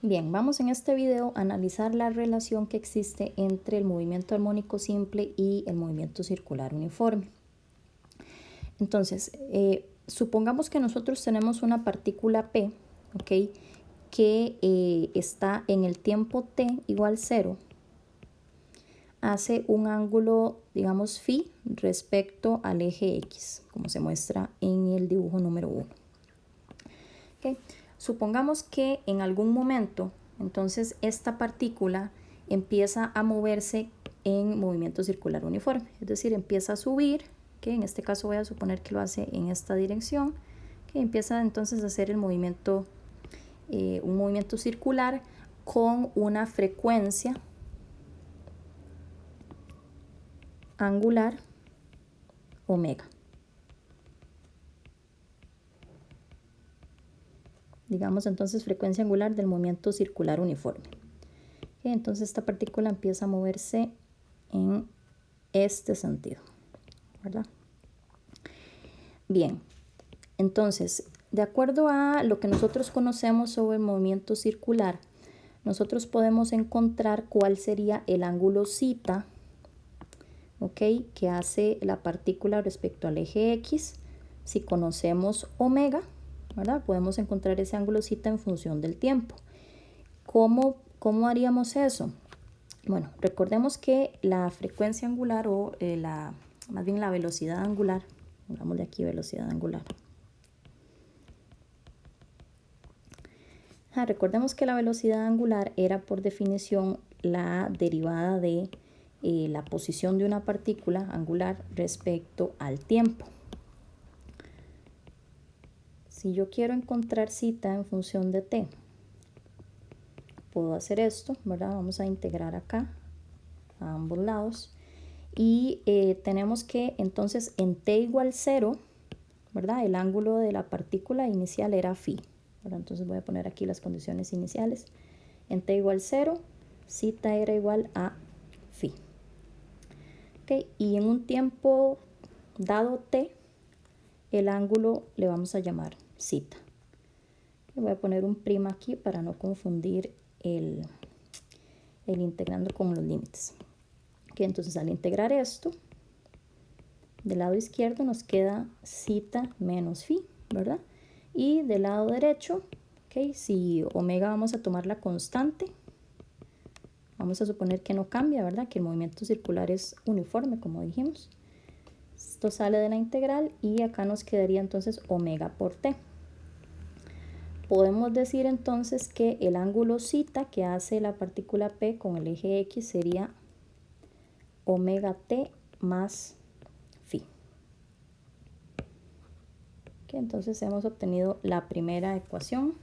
Bien, vamos en este video a analizar la relación que existe entre el movimiento armónico simple y el movimiento circular uniforme. Entonces, supongamos que nosotros tenemos una partícula P, ¿ok?, que está en el tiempo t igual 0, hace un ángulo, digamos, phi respecto al eje X, como se muestra en el dibujo número 1. ¿Okay? Supongamos que en algún momento, entonces, esta partícula empieza a moverse en movimiento circular uniforme, es decir, empieza a subir, que en este caso voy a suponer que lo hace en esta dirección, que empieza entonces a hacer el movimiento, un movimiento circular con una frecuencia angular omega. Digamos entonces frecuencia angular del movimiento circular uniforme. Entonces esta partícula empieza a moverse en este sentido, ¿verdad? Bien, entonces, de acuerdo a lo que nosotros conocemos sobre el movimiento circular, nosotros podemos encontrar cuál sería el ángulo θ, ¿ok?, que hace la partícula respecto al eje X. Si conocemos omega, ¿verdad?, podemos encontrar ese ángulo θ en función del tiempo. ¿Cómo haríamos eso? Bueno, recordemos que la frecuencia angular o más bien la velocidad angular, pongámosle aquí velocidad angular. Recordemos que la velocidad angular era por definición la derivada de la posición de una partícula angular respecto al tiempo. Si yo quiero encontrar θ en función de t, puedo hacer esto, ¿verdad? Vamos a integrar acá a ambos lados. Y tenemos que entonces en t igual 0, ¿verdad?, el ángulo de la partícula inicial era phi. ¿Verdad? Entonces voy a poner aquí las condiciones iniciales. En t igual 0, θ era igual a phi. ¿Okay? Y en un tiempo dado t, el ángulo le vamos a llamar θ. Voy a poner un prima aquí para no confundir el integrando con los límites. Okay, entonces al integrar esto, del lado izquierdo nos queda θ menos phi, ¿verdad? Y del lado derecho, okay, si omega vamos a tomar la constante, vamos a suponer que no cambia, ¿verdad?, que el movimiento circular es uniforme, como dijimos. Esto sale de la integral y acá nos quedaría entonces omega por t. Podemos decir entonces que el ángulo θ que hace la partícula P con el eje X sería omega t más phi. Okay, entonces hemos obtenido la primera ecuación,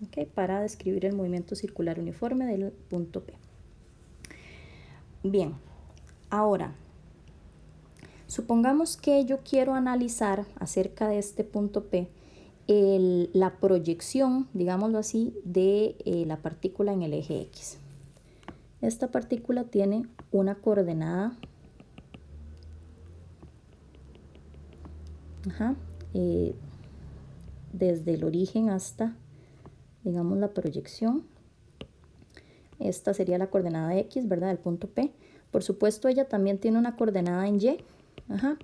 okay, para describir el movimiento circular uniforme del punto P. Bien, ahora, supongamos que yo quiero analizar acerca de este punto P la proyección, digámoslo así, de la partícula en el eje X. Esta partícula tiene una coordenada desde el origen hasta, digamos, la proyección. Esta sería la coordenada X, ¿verdad?, del punto P. Por supuesto, ella también tiene una coordenada en Y,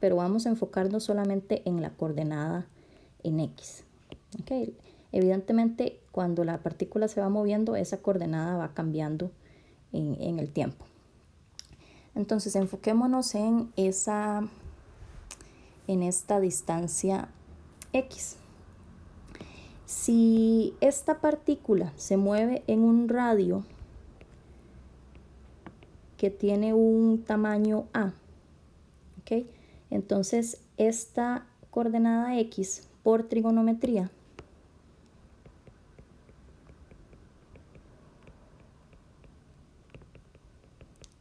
pero vamos a enfocarnos solamente en la coordenada en X. Okay. Evidentemente, cuando la partícula se va moviendo, esa coordenada va cambiando en el tiempo. Entonces, enfoquémonos en esta distancia X. Si esta partícula se mueve en un radio que tiene un tamaño A, ¿okay?, entonces esta coordenada X por trigonometría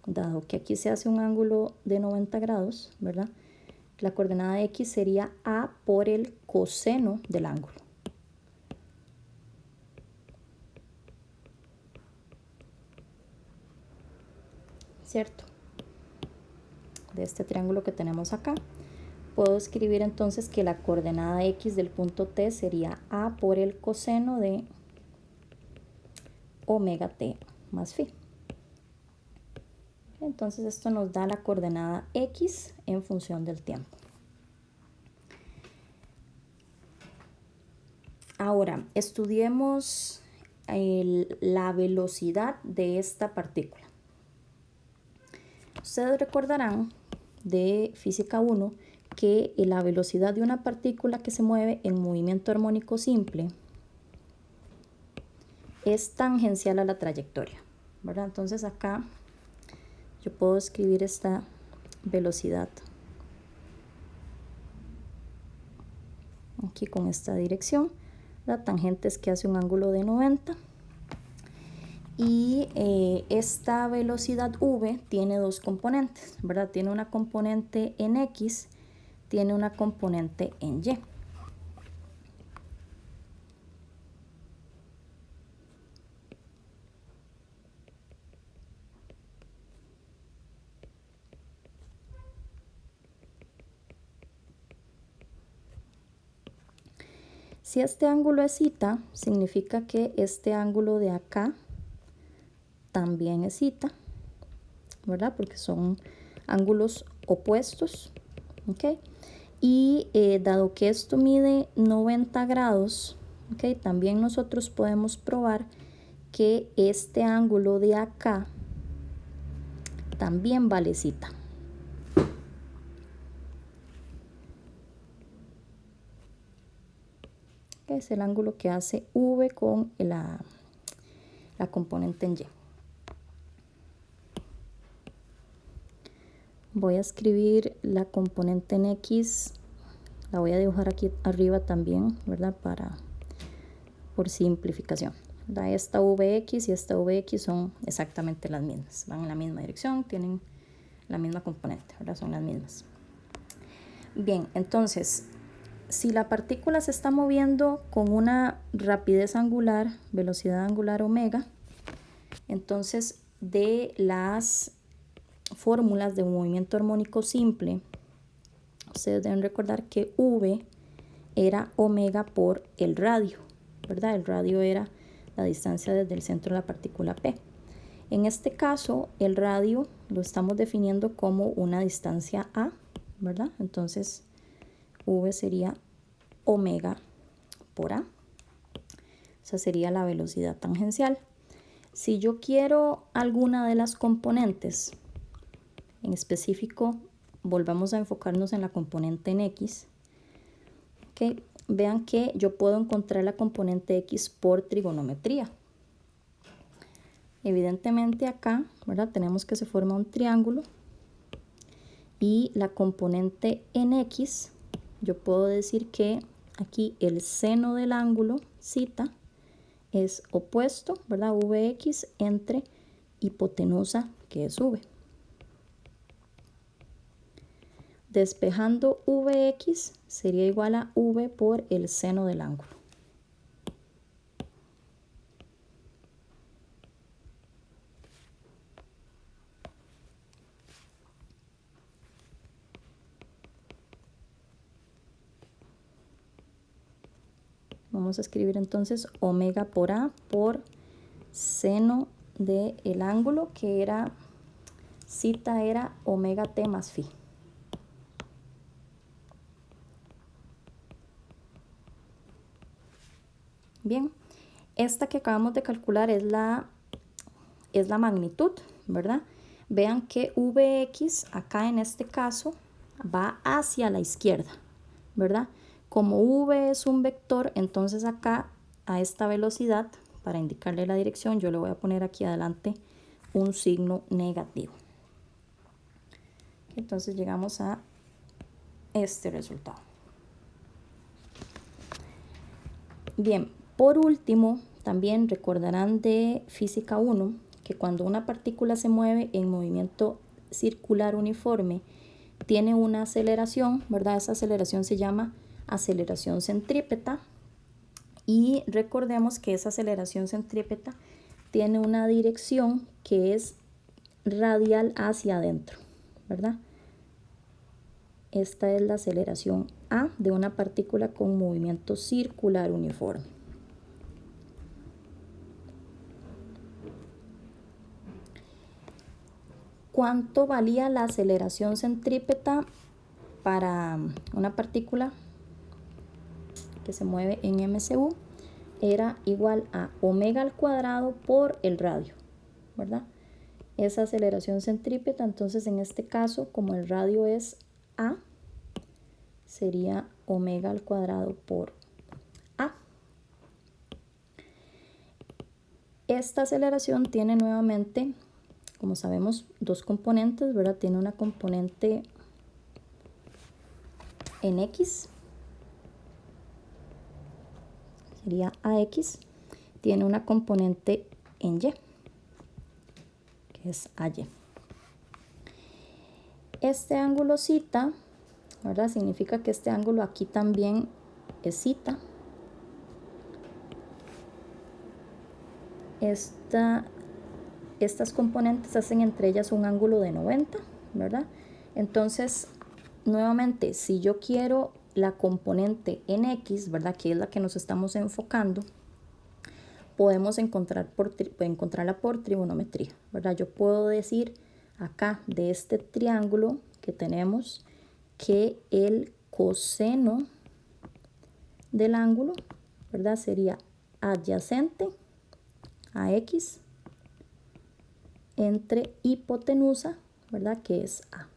dado que aquí se hace un ángulo de 90 grados, ¿verdad?, la coordenada X sería A por el coseno del ángulo. ¿Cierto? De este triángulo que tenemos acá. Puedo escribir entonces que la coordenada X del punto T sería A por el coseno de omega t más phi. Entonces esto nos da la coordenada x en función del tiempo. Ahora, estudiemos la velocidad de esta partícula. Ustedes recordarán de física 1 que la velocidad de una partícula que se mueve en movimiento armónico simple es tangencial a la trayectoria, ¿verdad? Entonces acá yo puedo escribir esta velocidad aquí con esta dirección. La tangente es que hace un ángulo de 90. Y esta velocidad v tiene dos componentes, ¿verdad? Tiene una componente en x, tiene una componente en y. Si este ángulo es θ, significa que este ángulo de acá también es θ, ¿verdad? Porque son ángulos opuestos, ¿ok? Y dado que esto mide 90 grados, ¿ok? También nosotros podemos probar que este ángulo de acá también vale θ. Es el ángulo que hace v con la componente en y. Voy a escribir la componente en x, la voy a dibujar aquí arriba también, ¿verdad? Por simplificación. Esta vx y esta vx son exactamente las mismas, van en la misma dirección, tienen la misma componente, ¿verdad? Son las mismas. Bien, entonces, si la partícula se está moviendo con una rapidez angular, velocidad angular omega, entonces de las fórmulas de un movimiento armónico simple, ustedes deben recordar que v era omega por el radio, ¿verdad? El radio era la distancia desde el centro de la partícula P. En este caso, el radio lo estamos definiendo como una distancia a, ¿verdad? Entonces, v sería omega por a. Esa sería la velocidad tangencial. Si yo quiero alguna de las componentes, en específico, volvamos a enfocarnos en la componente en x, ¿okay? Vean que yo puedo encontrar la componente x por trigonometría. Evidentemente acá, ¿verdad? Tenemos que se forma un triángulo y la componente en x, yo puedo decir que aquí el seno del ángulo θ es opuesto, ¿verdad? Vx entre hipotenusa, que es v. Despejando Vx sería igual a V por el seno del ángulo. Vamos a escribir entonces omega por A por seno del ángulo, que era θ era omega t más phi. Bien, esta que acabamos de calcular es la magnitud, ¿verdad? Vean que Vx acá en este caso va hacia la izquierda, ¿verdad? Como v es un vector, entonces acá a esta velocidad, para indicarle la dirección, yo le voy a poner aquí adelante un signo negativo. Entonces llegamos a este resultado. Bien, por último, también recordarán de física 1 que cuando una partícula se mueve en movimiento circular uniforme, tiene una aceleración, ¿verdad? Esa aceleración se llama aceleración centrípeta. Y recordemos que esa aceleración centrípeta tiene una dirección que es radial hacia adentro, ¿verdad? Esta es la aceleración A de una partícula con movimiento circular uniforme. cuánto valía la aceleración centrípeta para una partícula que se mueve en MCU, era igual a omega al cuadrado por el radio, ¿verdad? Esa aceleración centrípeta, entonces en este caso, como el radio es A, sería omega al cuadrado por A. Esta aceleración tiene nuevamente, como sabemos, dos componentes, ¿verdad? Tiene una componente en X, sería AX, tiene una componente en Y, que es AY. Este ángulo θ, ¿verdad? Significa que este ángulo aquí también es θ. Estas componentes hacen entre ellas un ángulo de 90, ¿verdad? Entonces, nuevamente, si yo quiero la componente en X, ¿verdad? Que es la que nos estamos enfocando, podemos encontrarla por trigonometría, ¿verdad? Yo puedo decir acá de este triángulo que tenemos que el coseno del ángulo, ¿verdad? Sería adyacente a X entre hipotenusa, ¿verdad? Que es A.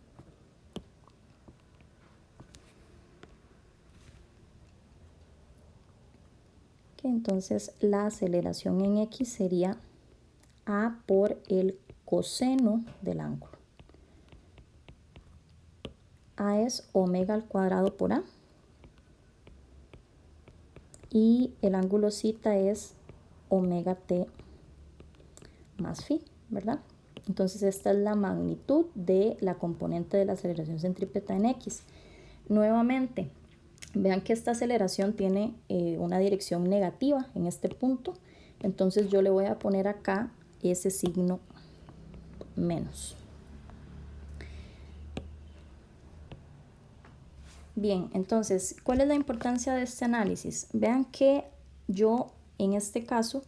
Entonces la aceleración en X sería A por el coseno del ángulo. A es omega al cuadrado por A. Y el ángulo θ es omega t más phi, ¿verdad? Entonces esta es la magnitud de la componente de la aceleración centrípeta en X. Nuevamente, vean que esta aceleración tiene una dirección negativa en este punto. Entonces yo le voy a poner acá ese signo menos. Bien, entonces, ¿cuál es la importancia de este análisis? Vean que yo, en este caso,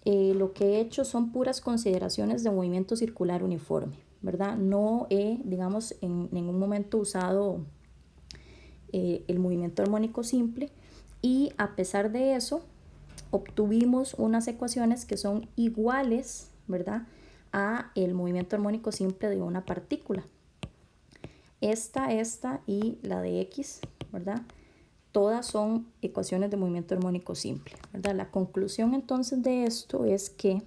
lo que he hecho son puras consideraciones de movimiento circular uniforme, ¿verdad? No he, digamos, en ningún momento usado el movimiento armónico simple, y a pesar de eso, obtuvimos unas ecuaciones que son iguales, ¿verdad?, a el movimiento armónico simple de una partícula. Esta y la de X, ¿verdad? Todas son ecuaciones de movimiento armónico simple, ¿verdad? La conclusión entonces de esto es que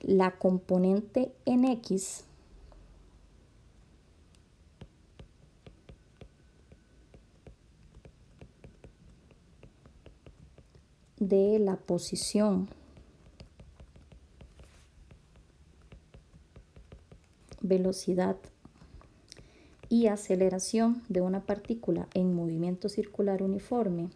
la componente en X de la posición velocidad y aceleración de una partícula en movimiento circular uniforme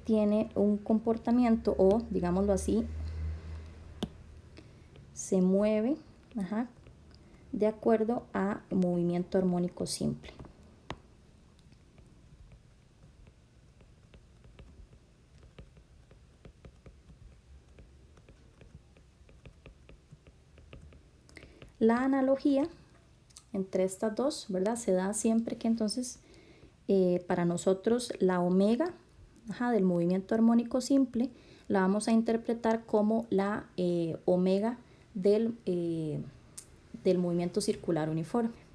tiene un comportamiento, o digámoslo así, se mueve de acuerdo a movimiento armónico simple. La analogía entre estas dos, ¿verdad?, se da siempre que entonces para nosotros la omega del movimiento armónico simple la vamos a interpretar como la omega del movimiento circular uniforme.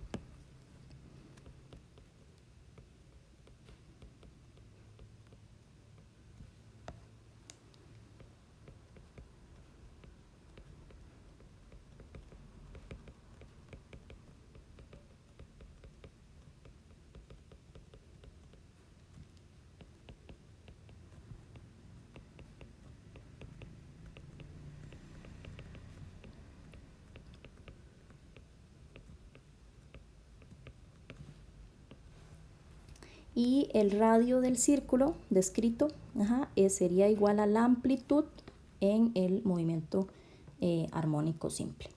Y el radio del círculo descrito sería igual a la amplitud en el movimiento armónico simple.